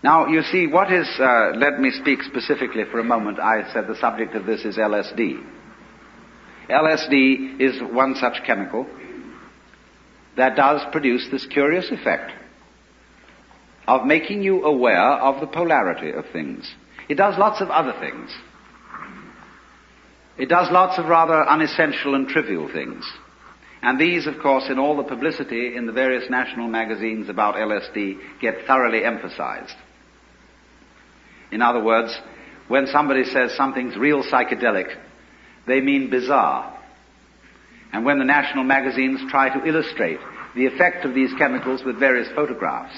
Now, you see, what is, let me speak specifically for a moment. I said the subject of this is LSD. LSD is one such chemical that does produce this curious effect of making you aware of the polarity of things. It does lots of other things. It does lots of rather unessential and trivial things. And these, of course, in all the publicity in the various national magazines about LSD, get thoroughly emphasized. In other words, when somebody says something's real psychedelic, they mean bizarre. And when the national magazines try to illustrate the effect of these chemicals with various photographs,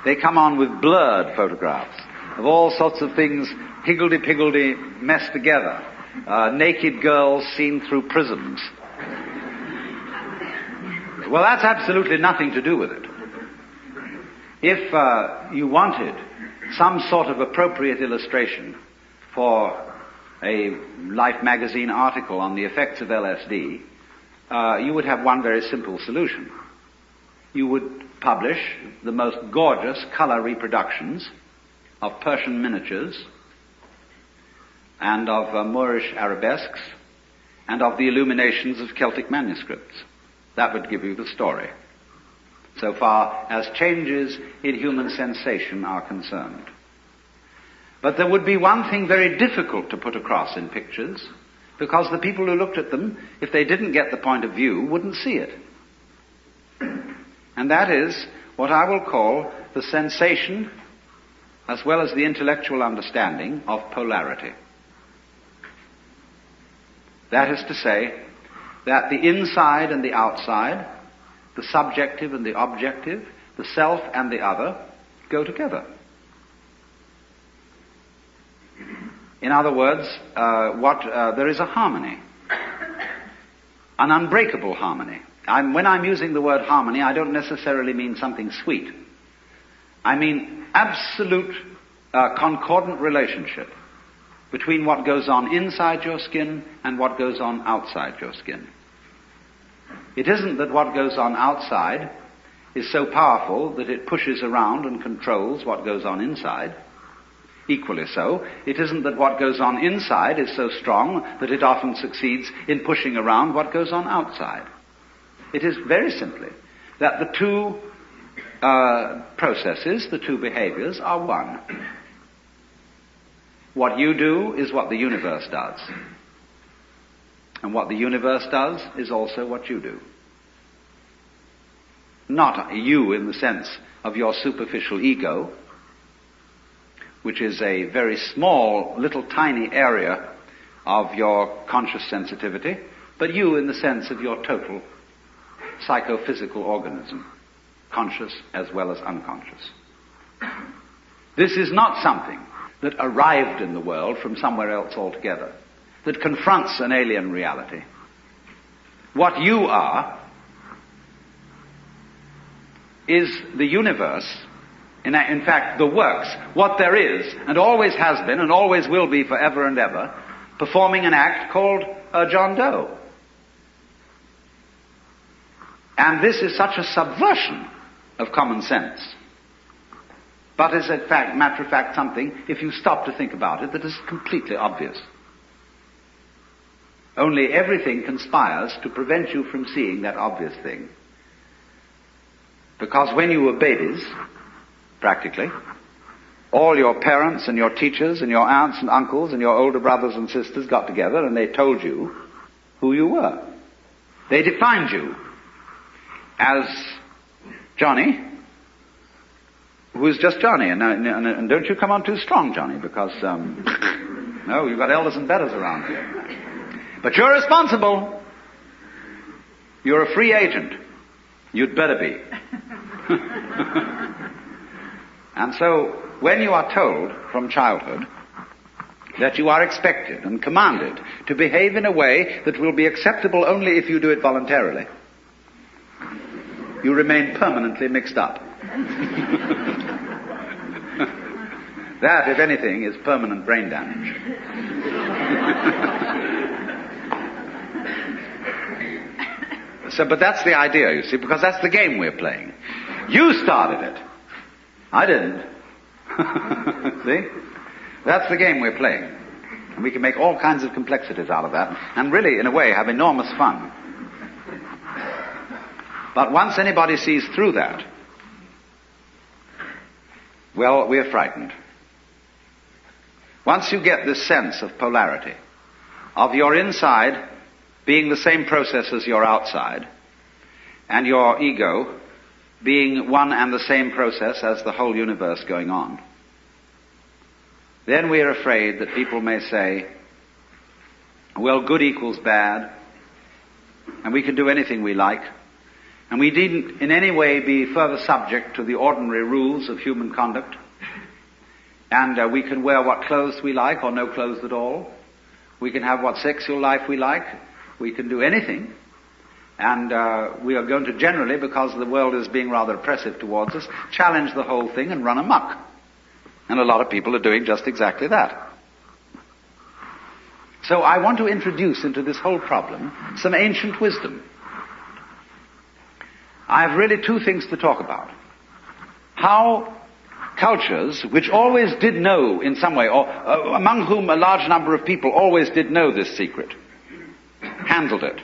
they come on with blurred photographs of all sorts of things higgledy-piggledy messed together. Naked girls seen through prisms. Well, that's absolutely nothing to do with it. If you wanted some sort of appropriate illustration for a Life magazine article on the effects of LSD, you would have one very simple solution. You would publish the most gorgeous color reproductions of Persian miniatures and of Moorish arabesques and of the illuminations of Celtic manuscripts. That would give you the story, so far as changes in human sensation are concerned. But there would be one thing very difficult to put across in pictures, because the people who looked at them, if they didn't get the point of view, wouldn't see it. And that is what I will call the sensation, as well as the intellectual understanding, of polarity. That is to say, that the inside and the outside, the subjective and the objective, the self and the other, go together. In other words, there is a harmony, an unbreakable harmony. When I'm using the word harmony, I don't necessarily mean something sweet. I mean absolute concordant relationship between what goes on inside your skin and what goes on outside your skin. It isn't that what goes on outside is so powerful that it pushes around and controls what goes on inside. Equally so, it isn't that what goes on inside is so strong that it often succeeds in pushing around what goes on outside. It is very simply that the two processes, the two behaviors, are one. What you do is what the universe does. And what the universe does is also what you do. Not you in the sense of your superficial ego, which is a very small, little tiny area of your conscious sensitivity, but you in the sense of your total psychophysical organism, conscious as well as unconscious. This is not something that arrived in the world from somewhere else altogether, that confronts an alien reality. What you are is the universe, in fact, the works, what there is, and always has been, and always will be forever and ever, performing an act called John Doe. And this is such a subversion of common sense, but is in fact, matter of fact, something, if you stop to think about it, that is completely obvious. Only everything conspires to prevent you from seeing that obvious thing. Because when you were babies, practically, all your parents and your teachers and your aunts and uncles and your older brothers and sisters got together and they told you who you were. They defined you as Johnny, who is just Johnny. And don't you come on too strong, Johnny, because, no, you've got elders and betters around here. But you're responsible. You're a free agent. You'd better be. And so, when you are told from childhood that you are expected and commanded to behave in a way that will be acceptable only if you do it voluntarily, you remain permanently mixed up. That, if anything, is permanent brain damage. But that's the idea, you see, because that's the game we're playing. You started it. I didn't. See? That's the game we're playing. And we can make all kinds of complexities out of that, and really, in a way, have enormous fun. But once anybody sees through that, well, we're frightened. Once you get this sense of polarity, of your inside being the same process as your outside, and your ego being one and the same process as the whole universe going on, then we are afraid that people may say, well, good equals bad, and we can do anything we like, and we needn't in any way be further subject to the ordinary rules of human conduct, and we can wear what clothes we like or no clothes at all. We can have what sexual life we like. We can do anything. And we are going to generally, because the world is being rather oppressive towards us, challenge the whole thing and run amok. And a lot of people are doing just exactly that. So I want to introduce into this whole problem some ancient wisdom. I have really two things to talk about. How cultures, which always did know in some way, or among whom a large number of people always did know this secret, handled it.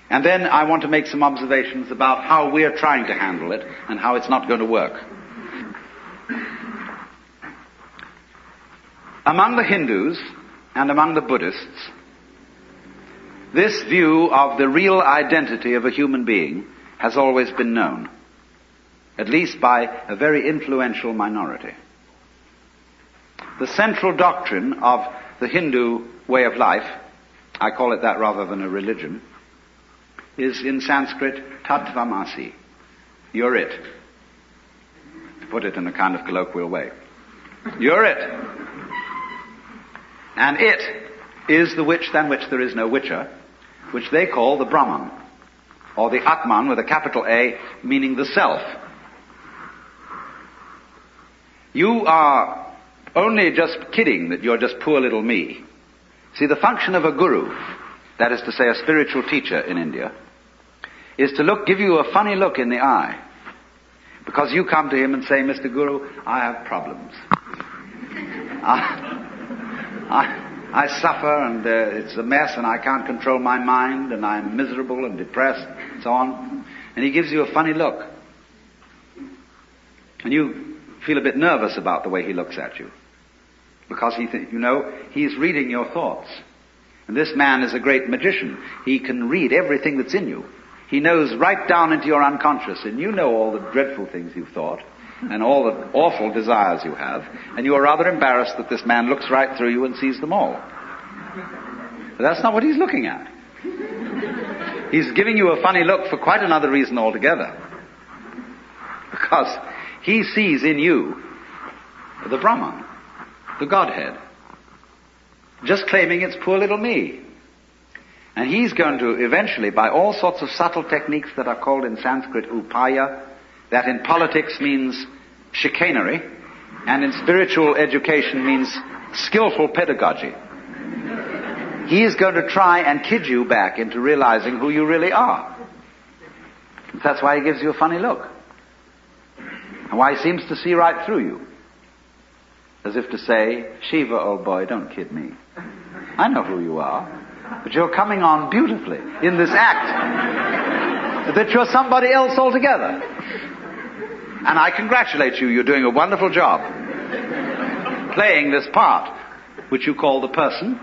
And then I want to make some observations about how we're trying to handle it and how it's not going to work. Among the Hindus and among the Buddhists, this view of the real identity of a human being has always been known, at least by a very influential minority. The central doctrine of the Hindu way of life, I call it that rather than a religion, is in Sanskrit tattvamasi. You're it. To put it in a kind of colloquial way. You're it. And it is the which than which there is no whicher, which they call the Brahman, or the Atman with a capital A, meaning the self. You are only just kidding that you're just poor little me. See, the function of a guru, that is to say a spiritual teacher in India, is to give you a funny look in the eye. Because you come to him and say, Mr. Guru, I have problems. I suffer and it's a mess and I can't control my mind and I'm miserable and depressed and so on. And he gives you a funny look. And you feel a bit nervous about the way he looks at you. Because he's reading your thoughts. And this man is a great magician. He can read everything that's in you. He knows right down into your unconscious, and you know all the dreadful things you've thought, and all the awful desires you have, and you are rather embarrassed that this man looks right through you and sees them all. But that's not what he's looking at. He's giving you a funny look for quite another reason altogether. Because he sees in you the Brahman, the Godhead, just claiming it's poor little me. And he's going to eventually, by all sorts of subtle techniques that are called in Sanskrit upaya, that in politics means chicanery, and in spiritual education means skillful pedagogy. He is going to try and kid you back into realizing who you really are. That's why he gives you a funny look. And why he seems to see right through you. As if to say, Shiva, old boy, don't kid me. I know who you are. But you're coming on beautifully in this act that you're somebody else altogether. And I congratulate you. You're doing a wonderful job playing this part, which you call the person,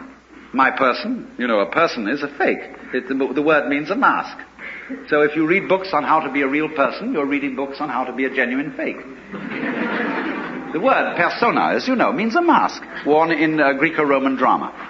my person. You know, a person is a fake. The word means a mask. So if you read books on how to be a real person, you're reading books on how to be a genuine fake. The word persona, as you know, means a mask worn in Greco-Roman drama.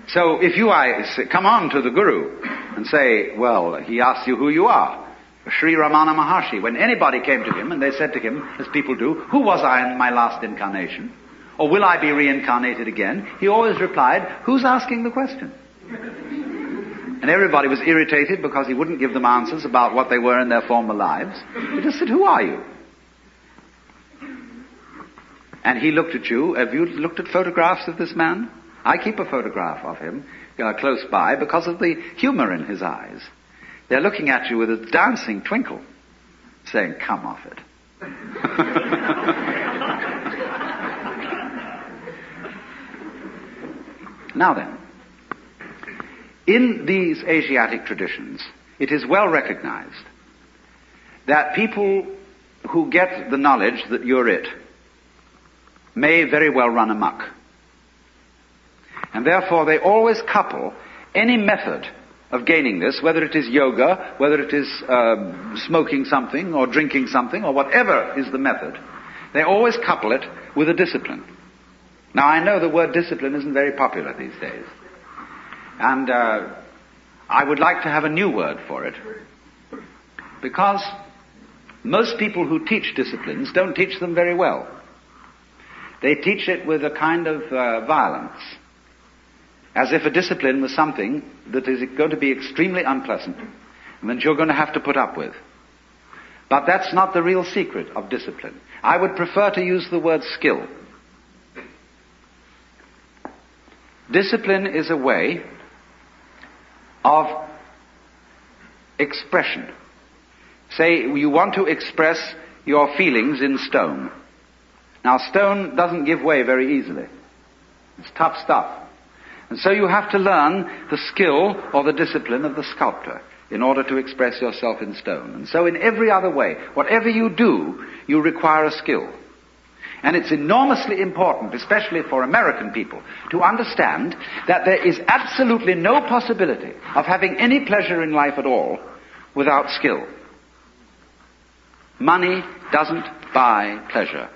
So if I come on to the Guru and say, well, he asks you who you are, Sri Ramana Maharshi, when anybody came to him and they said to him, as people do, who was I in my last incarnation? Or will I be reincarnated again? He always replied, who's asking the question? And everybody was irritated because he wouldn't give them answers about what they were in their former lives. He just said, who are you? And he looked at you. Have you looked at photographs of this man? I keep a photograph of him close by because of the humor in his eyes. They're looking at you with a dancing twinkle, saying, come off it. Now then, in these Asiatic traditions, it is well recognized that people who get the knowledge that you're it may very well run amok. And therefore they always couple any method of gaining this, whether it is yoga, whether it is smoking something or drinking something or whatever is the method, they always couple it with a discipline. Now I know the word discipline isn't very popular these days. And I would like to have a new word for it, because most people who teach disciplines don't teach them very well. They teach it with a kind of violence, as if a discipline was something that is going to be extremely unpleasant and that you're going to have to put up with. But that's not the real secret of discipline. I would prefer to use the word skill. Discipline is a way of expression. Say you want to express your feelings in stone. Now stone doesn't give way very easily. It's tough stuff. And so you have to learn the skill or the discipline of the sculptor in order to express yourself in stone. And so in every other way, whatever you do, you require a skill. And it's enormously important, especially for American people, to understand that there is absolutely no possibility of having any pleasure in life at all without skill. Money doesn't buy pleasure.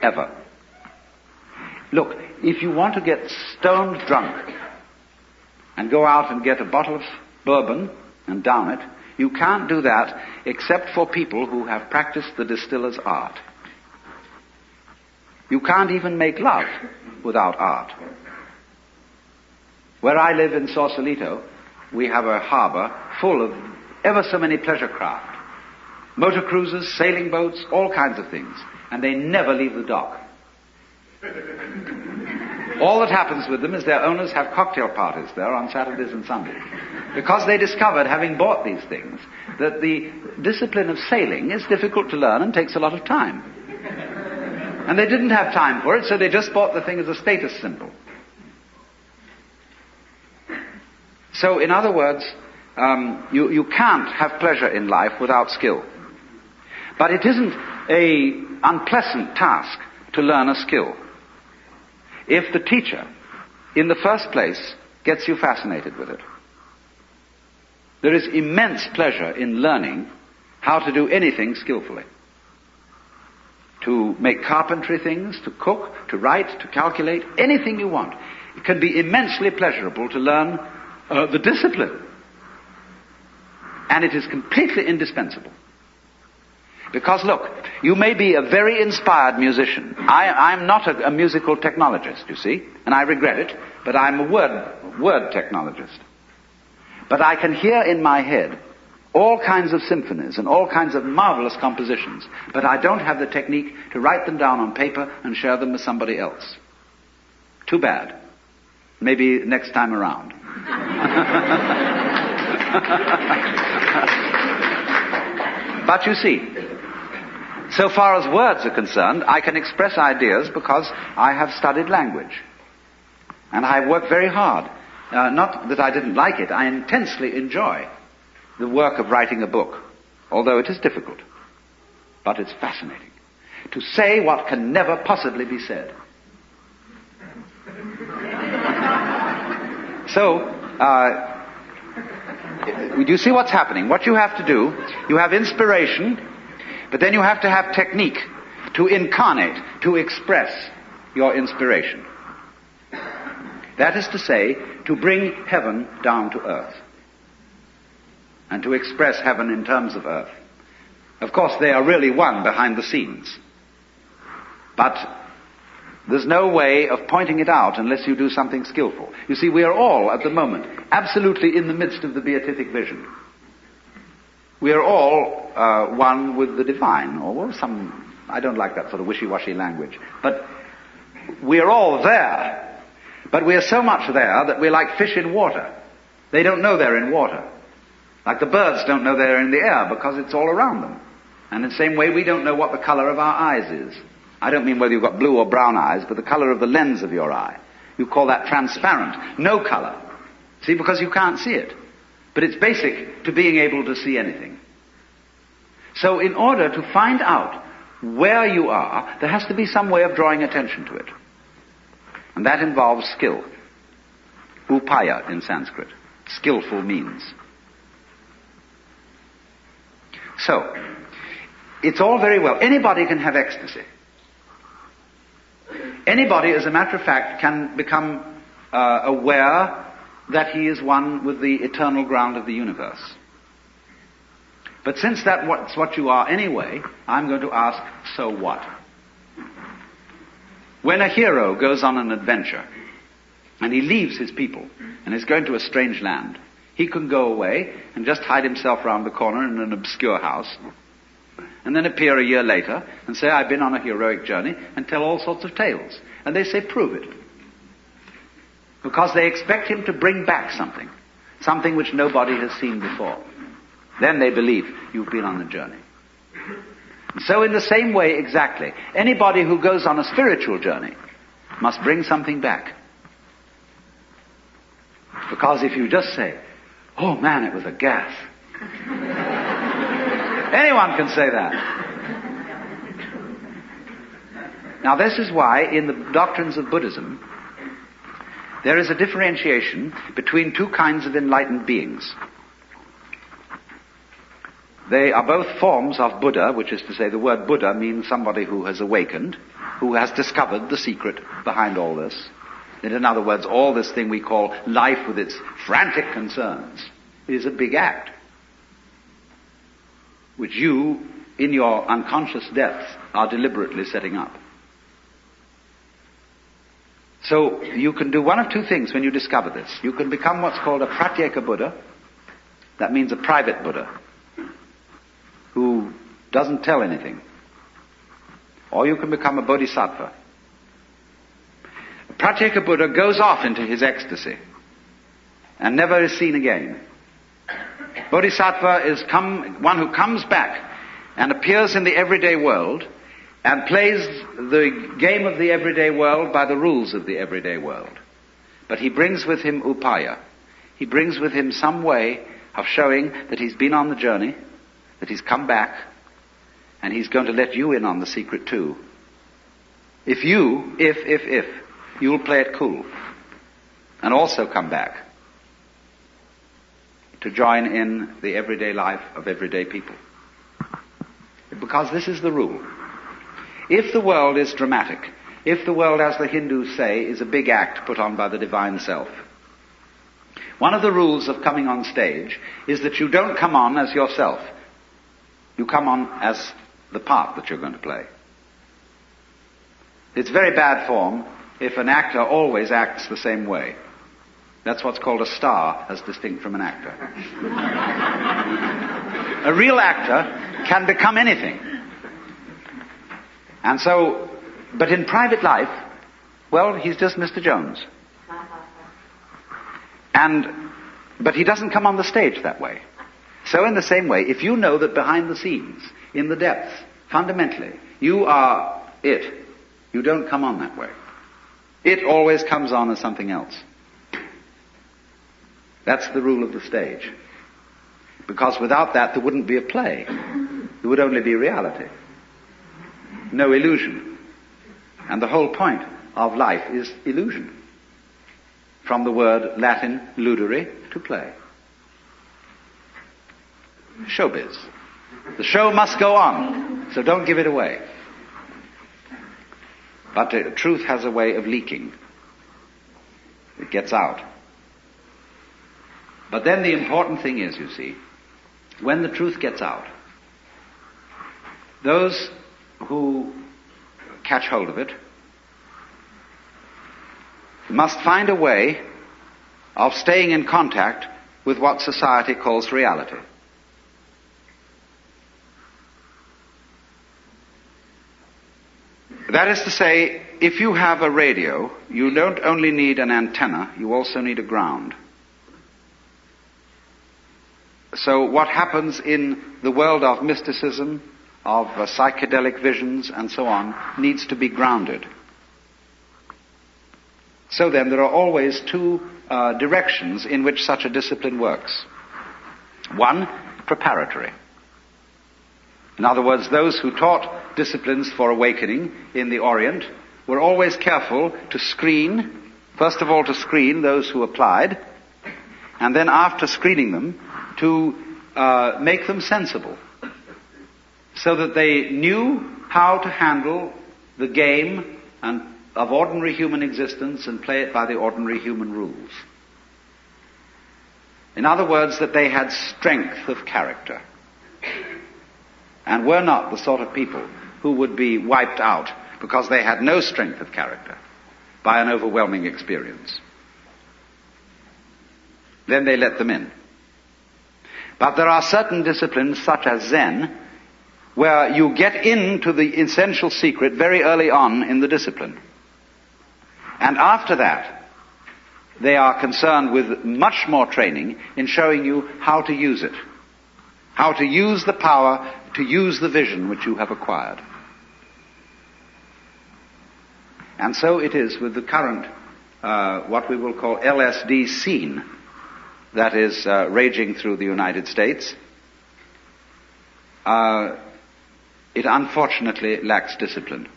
Ever. Look, if you want to get stoned drunk and go out and get a bottle of bourbon and down it, you can't do that except for people who have practiced the distiller's art. You can't even make love without art. Where I live in Sausalito, we have a harbor full of ever so many pleasure craft. Motor cruisers, sailing boats, all kinds of things. And they never leave the dock. All that happens with them is their owners have cocktail parties there on Saturdays and Sundays. Because they discovered, having bought these things, that the discipline of sailing is difficult to learn and takes a lot of time. And they didn't have time for it, so they just bought the thing as a status symbol. So, in other words, you can't have pleasure in life without skill. But it isn't an unpleasant task to learn a skill, if the teacher, in the first place, gets you fascinated with it. There is immense pleasure in learning how to do anything skillfully. To make carpentry things, to cook, to write, to calculate, anything you want. It can be immensely pleasurable to learn the discipline. And it is completely indispensable. Because look, you may be a very inspired musician. I'm not a musical technologist, you see, and I regret it, but I'm a word technologist. But I can hear in my head all kinds of symphonies and all kinds of marvelous compositions, but I don't have the technique to write them down on paper and share them with somebody else. Too bad. Maybe next time around. But you see, so far as words are concerned, I can express ideas because I have studied language. And I have worked very hard. Not that I didn't like it, I intensely enjoy the work of writing a book, although it is difficult. But it's fascinating. To say what can never possibly be said. So, do you see what's happening? What you have to do, you have inspiration, but then you have to have technique to incarnate, to express your inspiration. That is to say, to bring heaven down to earth. And to express heaven in terms of earth. Of course, they are really one behind the scenes. But there's no way of pointing it out unless you do something skillful. You see, we are all, at the moment, absolutely in the midst of the beatific vision. We are all one with the divine, or some, I don't like that sort of wishy-washy language. But we are all there. But we are so much there that we're like fish in water. They don't know they're in water. Like the birds don't know they're in the air because it's all around them. And in the same way, we don't know what the color of our eyes is. I don't mean whether you've got blue or brown eyes, but the color of the lens of your eye. You call that transparent. No color. See, because you can't see it. But it's basic to being able to see anything. So in order to find out where you are, there has to be some way of drawing attention to it. And that involves skill. Upaya in Sanskrit. Skillful means. So, it's all very well. Anybody can have ecstasy. Anybody, as a matter of fact, can become aware that he is one with the eternal ground of the universe. But since that's what you are anyway, I'm going to ask, so what? When a hero goes on an adventure, and he leaves his people, and is going to a strange land, he can go away and just hide himself round the corner in an obscure house, and then appear a year later and say, I've been on a heroic journey, and tell all sorts of tales. And they say, prove it. Because they expect him to bring back something which nobody has seen before. Then they believe you've been on the journey. So in the same way exactly, anybody who goes on a spiritual journey must bring something back. Because if you just say, oh man, it was a gas. Anyone can say that. Now this is why in the doctrines of Buddhism, there is a differentiation between two kinds of enlightened beings. They are both forms of Buddha, which is to say the word Buddha means somebody who has awakened, who has discovered the secret behind all this. In other words, all this thing we call life with its frantic concerns is a big act, which you, in your unconscious depths, are deliberately setting up. So you can do one of two things when you discover this. You can become what's called a pratyeka Buddha. That means a private Buddha, who doesn't tell anything. Or you can become a bodhisattva. A pratyeka Buddha goes off into his ecstasy and never is seen again. Bodhisattva is one who comes back and appears in the everyday world and plays the game of the everyday world by the rules of the everyday world. But he brings with him upaya. He brings with him some way of showing that he's been on the journey, that he's come back, and he's going to let you in on the secret too. If you'll play it cool and also come back to join in the everyday life of everyday people. Because this is the rule. If the world is dramatic, if the world, as the Hindus say, is a big act put on by the divine self, one of the rules of coming on stage is that you don't come on as yourself. You come on as the part that you're going to play. It's very bad form if an actor always acts the same way. That's what's called a star, as distinct from an actor. A real actor can become anything. And so, but in private life, well, he's just Mr. Jones. But he doesn't come on the stage that way. So in the same way, if you know that behind the scenes, in the depths, fundamentally, you are it, you don't come on that way. It always comes on as something else. That's the rule of the stage. Because without that, there wouldn't be a play. There would only be reality. No illusion. And the whole point of life is illusion. From the word Latin ludere, to play. Showbiz. The show must go on, so don't give it away. But truth has a way of leaking. It gets out. But then the important thing is, you see, when the truth gets out, those who catch hold of it must find a way of staying in contact with what society calls reality. That is to say, if you have a radio, you don't only need an antenna, you also need a ground. So what happens in the world of mysticism, of psychedelic visions and so on, needs to be grounded. So then there are always two directions in which such a discipline works. One, preparatory. In other words, those who taught disciplines for awakening in the Orient were always careful to screen, first of all to screen those who applied, and then after screening them, to make them sensible, so that they knew how to handle the game of ordinary human existence and play it by the ordinary human rules. In other words, that they had strength of character, and were not the sort of people who would be wiped out because they had no strength of character by an overwhelming experience. Then they let them in. But there are certain disciplines, such as Zen, where you get into the essential secret very early on in the discipline. And after that, they are concerned with much more training in showing you how to use it, how to use the power, to use the vision which you have acquired. And so it is with the current, what we will call LSD scene, that is raging through the United States. It unfortunately lacks discipline.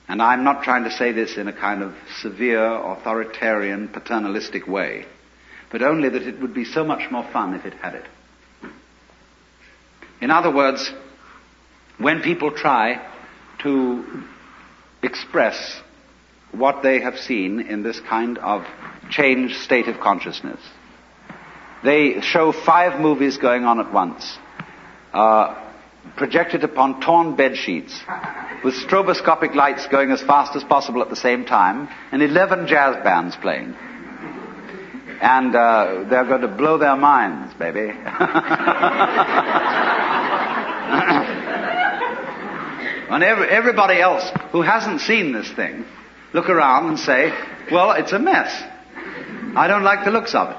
And I'm not trying to say this in a kind of severe, authoritarian, paternalistic way, but only that it would be so much more fun if it had it. In other words, when people try to express what they have seen in this kind of changed state of consciousness, they show 5 movies going on at once, projected upon torn bed sheets, with stroboscopic lights going as fast as possible at the same time, and 11 jazz bands playing. And they're going to blow their minds, baby. And everybody else who hasn't seen this thing look around and say, well, it's a mess. I don't like the looks of it.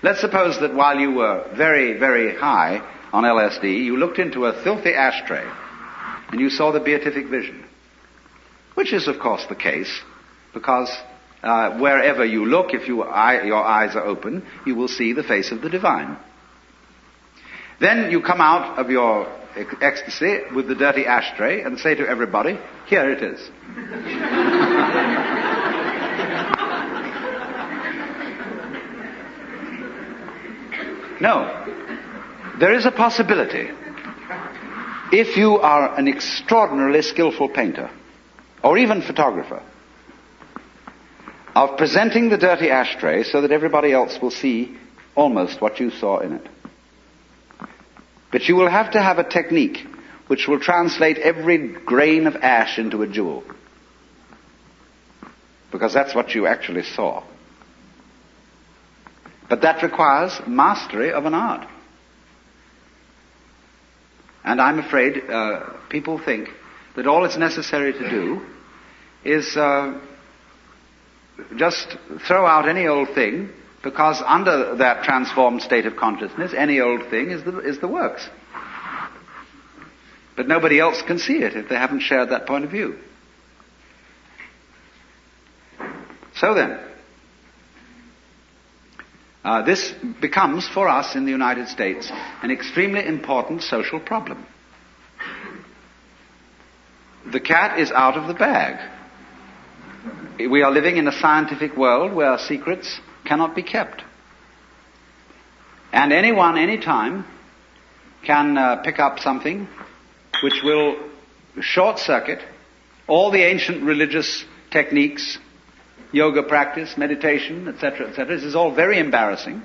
Let's suppose that while you were very, very high on LSD, you looked into a filthy ashtray and you saw the beatific vision, which is, of course, the case, because wherever you look, if your eyes are open, you will see the face of the divine. Then you come out of your ecstasy with the dirty ashtray and say to everybody, here it is. No. There is a possibility, if you are an extraordinarily skillful painter, or even photographer, of presenting the dirty ashtray so that everybody else will see almost what you saw in it. But you will have to have a technique which will translate every grain of ash into a jewel, because that's what you actually saw. But that requires mastery of an art. And I'm afraid people think that all it's necessary to do is just throw out any old thing, because under that transformed state of consciousness, any old thing is the works. But nobody else can see it if they haven't shared that point of view. So then, this becomes, for us in the United States, an extremely important social problem. The cat is out of the bag. We are living in a scientific world where secrets cannot be kept. And anyone, anytime, can pick up something which will short-circuit all the ancient religious techniques, yoga practice, meditation, etc., etc. This is all very embarrassing,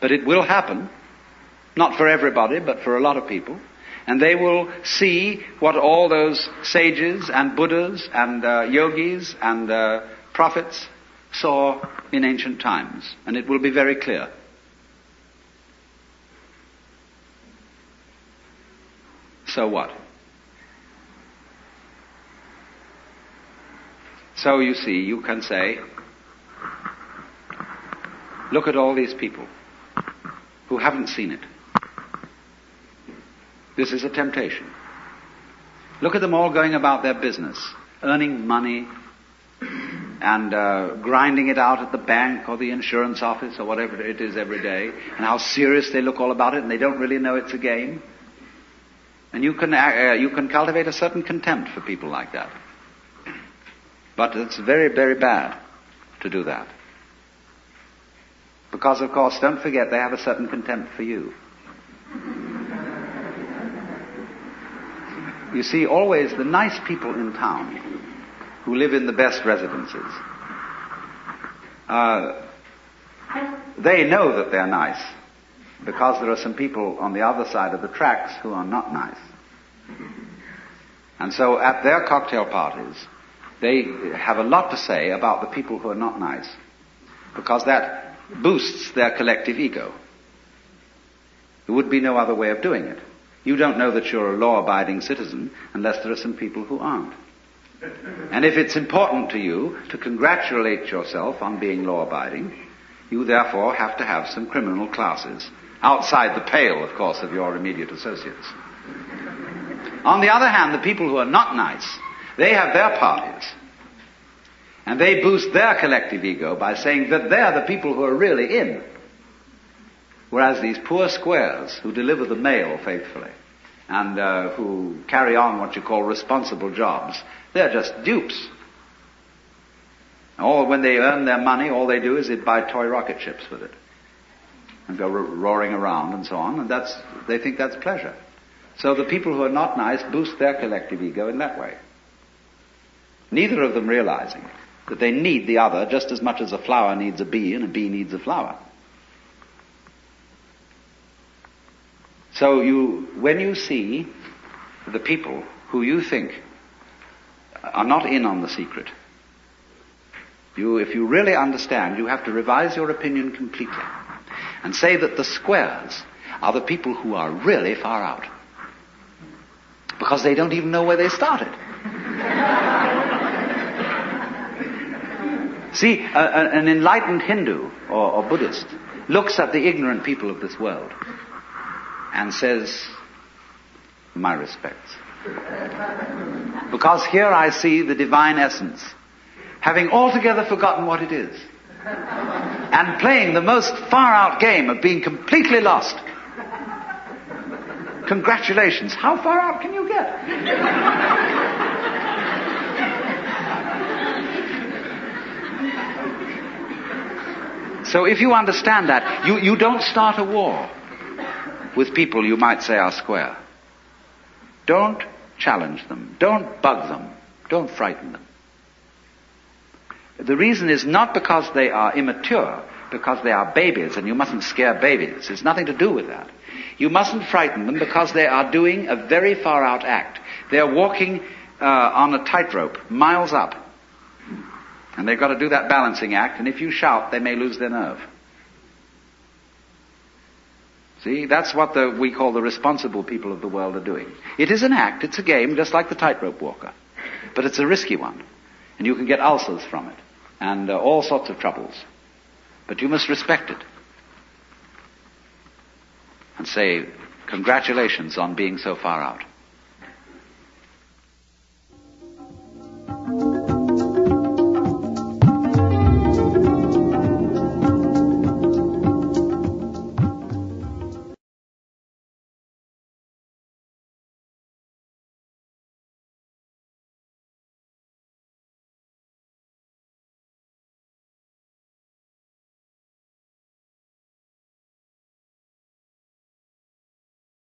but it will happen. Not for everybody, but for a lot of people. And they will see what all those sages and Buddhas and yogis and prophets saw in ancient times. And it will be very clear. So what? So you see, you can say, look at all these people. who haven't seen it. This is a temptation. Look at them all going about their business, earning money and grinding it out at the bank or the insurance office or whatever it is every day, and how serious they look all about it, and they don't really know it's a game. And you can cultivate a certain contempt for people like that. But it's very, very bad to do that. Because, of course, don't forget, they have a certain contempt for you. You see, always the nice people in town who live in the best residences, they know that they're nice because there are some people on the other side of the tracks who are not nice. And so at their cocktail parties, they have a lot to say about the people who are not nice, because that boosts their collective ego. There would be no other way of doing it. You don't know that you're a law-abiding citizen unless there are some people who aren't. And if it's important to you to congratulate yourself on being law-abiding, you therefore have to have some criminal classes, outside the pale, of course, of your immediate associates. On the other hand, the people who are not nice, they have their parties. And they boost their collective ego by saying that they're the people who are really in. Whereas these poor squares who deliver the mail faithfully and who carry on what you call responsible jobs, they're just dupes. Or when they earn their money, all they do is they buy toy rocket ships with it and go roaring around and so on, and they think that's pleasure. So the people who are not nice boost their collective ego in that way. Neither of them realizing that they need the other just as much as a flower needs a bee and a bee needs a flower. So when you see the people who you think are not in on the secret, if you really understand, you have to revise your opinion completely and say that the squares are the people who are really far out, because they don't even know where they started. See, an enlightened Hindu or Buddhist looks at the ignorant people of this world and says, my respects. Because here I see the divine essence, having altogether forgotten what it is, and playing the most far-out game of being completely lost. Congratulations. How far out can you get? So if you understand that, you don't start a war with people you might say are square. Don't challenge them. Don't bug them. Don't frighten them. The reason is not because they are immature, because they are babies, and you mustn't scare babies. It's nothing to do with that. You mustn't frighten them because they are doing a very far-out act. They're walking on a tightrope, miles up. And they've got to do that balancing act, and if you shout, they may lose their nerve. See, that's what we call the responsible people of the world are doing. It is an act, it's a game, just like the tightrope walker. But it's a risky one. And you can get ulcers from it, and all sorts of troubles. But you must respect it. And say, congratulations on being so far out.